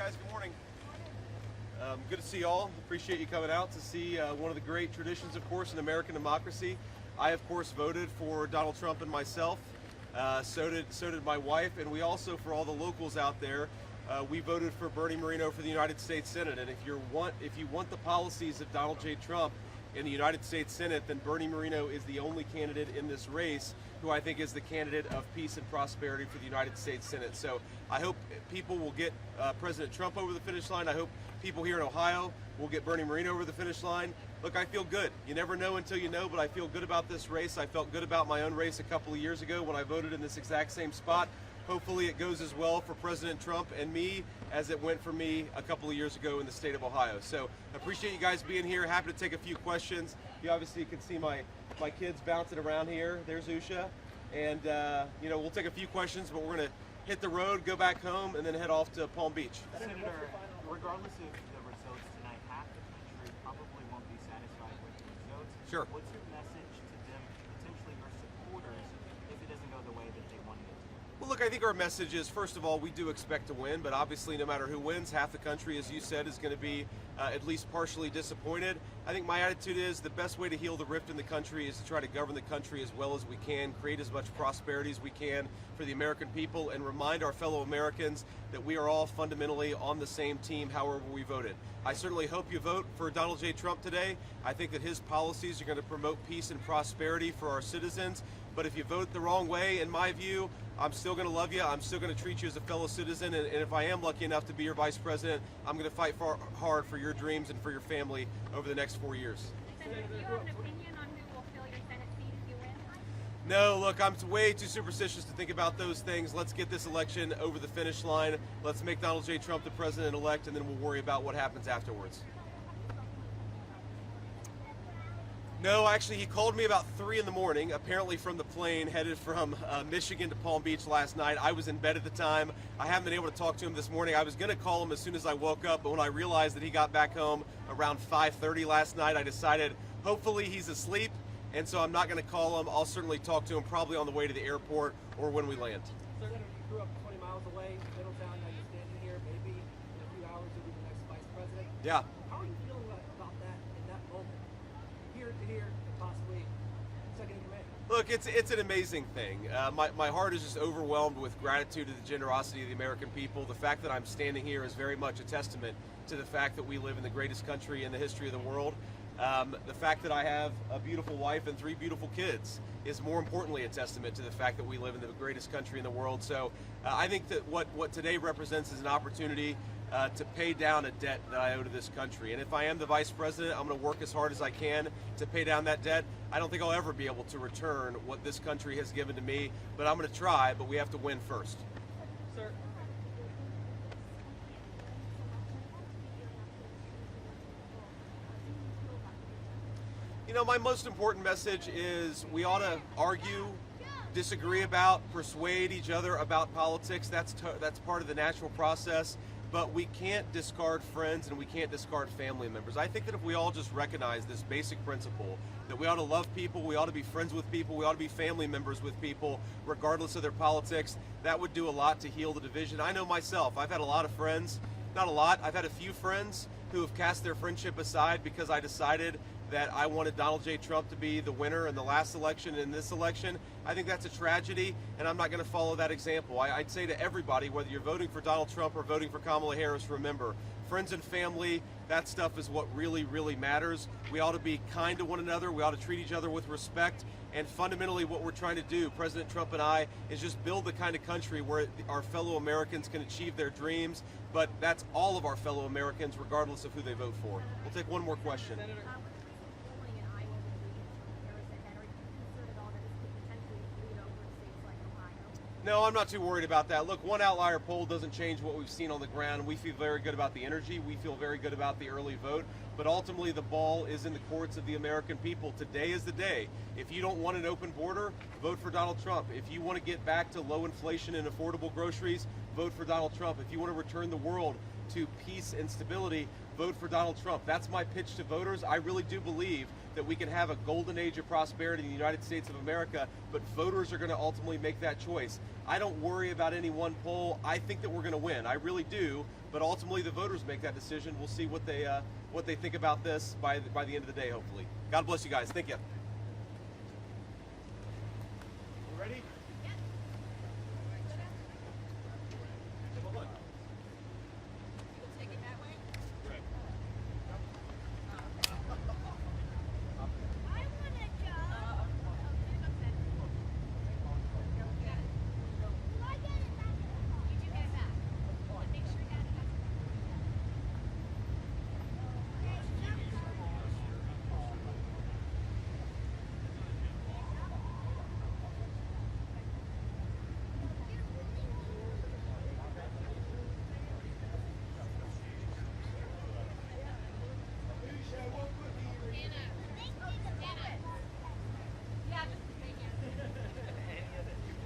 guys, good morning. Good to see you all. Appreciate you coming out to see one of the great traditions, of course, in American democracy. I, of course, voted for Donald Trump and myself. So did my wife, and we also, for all the locals out there, we voted for Bernie Moreno for the United States Senate. And if you want the policies of Donald J. Trump in the United States Senate, then Bernie Moreno is the only candidate in this race who I think is the candidate of peace and prosperity for the United States Senate. So I hope people will get President Trump over the finish line. I hope people here in Ohio will get Bernie Moreno over the finish line. Look, I feel good. You never know until you know, but I feel good about this race. I felt good about my own race a couple of years ago when I voted in this exact same spot. Hopefully it goes as well for President Trump and me as it went for me a couple of years ago in the state of Ohio. So appreciate you guys being here. Happy to take a few questions. You obviously can see my kids bouncing around here. There's Usha. And we'll take a few questions, but we're going to hit the road, go back home, and then head off to Palm Beach. Senator, regardless of the results tonight, half the country probably won't be satisfied with the results. Sure. What's your message to them, potentially your supporters, if it doesn't go the way that they wanted it to? Well, look, I think our message is, first of all, we do expect to win, but obviously no matter who wins, half the country, as you said, is going to be at least partially disappointed. I think my attitude is the best way to heal the rift in the country is to try to govern the country as well as we can, create as much prosperity as we can for the American people, and remind our fellow Americans that we are all fundamentally on the same team however we voted. I certainly hope you vote for Donald J. Trump today. I think that his policies are going to promote peace and prosperity for our citizens. But if you vote the wrong way, in my view, I'm still going to love you. I'm still going to treat you as a fellow citizen. And if I am lucky enough to be your vice president, I'm going to fight hard for your dreams and for your family over the next 4 years. Senator, do you have an opinion on who will fill your Senate seat if you win? No, look, I'm way too superstitious to think about those things. Let's get this election over the finish line. Let's make Donald J. Trump the president-elect, and then we'll worry about what happens afterwards. No, actually, he called me about 3 in the morning, apparently from the plane headed from Michigan to Palm Beach last night. I was in bed at the time. I haven't been able to talk to him this morning. I was going to call him as soon as I woke up, but when I realized that he got back home around 5:30 last night, I decided hopefully he's asleep, and so I'm not going to call him. I'll certainly talk to him probably on the way to the airport or when we land. Senator, you grew up 20 miles away, Middletown, now you're standing here. Maybe in a few hours you'll be the next vice president. Yeah. How are you feeling about that in that moment? Here to here, and possibly second in command. Look, it's an amazing thing. My heart is just overwhelmed with gratitude to the generosity of the American people. The fact that I'm standing here is very much a testament to the fact that we live in the greatest country in the history of the world. The fact that I have a beautiful wife and 3 beautiful kids is more importantly a testament to the fact that we live in the greatest country in the world. So I think that what today represents is an opportunity to pay down a debt that I owe to this country. And if I am the vice president, I'm going to work as hard as I can to pay down that debt. I don't think I'll ever be able to return what this country has given to me, but I'm going to try, but we have to win first. Sir. You know, my most important message is we ought to argue, disagree about, persuade each other about politics. That's part of the natural process. But we can't discard friends and we can't discard family members. I think that if we all just recognize this basic principle, that we ought to love people, we ought to be friends with people, we ought to be family members with people, regardless of their politics, that would do a lot to heal the division. I know myself, I've had a lot of friends, not a lot, I've had a few friends who have cast their friendship aside because I decided that I wanted Donald J. Trump to be the winner in the last election and in this election. I think that's a tragedy, and I'm not going to follow that example. I'd say to everybody, whether you're voting for Donald Trump or voting for Kamala Harris, remember, friends and family, that stuff is what really, really matters. We ought to be kind to one another. We ought to treat each other with respect. And fundamentally, what we're trying to do, President Trump and I, is just build the kind of country where our fellow Americans can achieve their dreams. But that's all of our fellow Americans, regardless of who they vote for. We'll take one more question. Senator. No, I'm not too worried about that. Look, one outlier poll doesn't change what we've seen on the ground. We feel very good about the energy. We feel very good about the early vote. But ultimately, the ball is in the courts of the American people. Today is the day. If you don't want an open border, vote for Donald Trump. If you want to get back to low inflation and affordable groceries, vote for Donald Trump. If you want to return the world to peace and stability, vote for Donald Trump. That's my pitch to voters. I really do believe that we can have a golden age of prosperity in the United States of America, but voters are going to ultimately make that choice. I don't worry about any one poll. I think that we're going to win. I really do, but ultimately the voters make that decision. We'll see what they think about this by the end of the day, hopefully. God bless you guys. Thank you. Ready?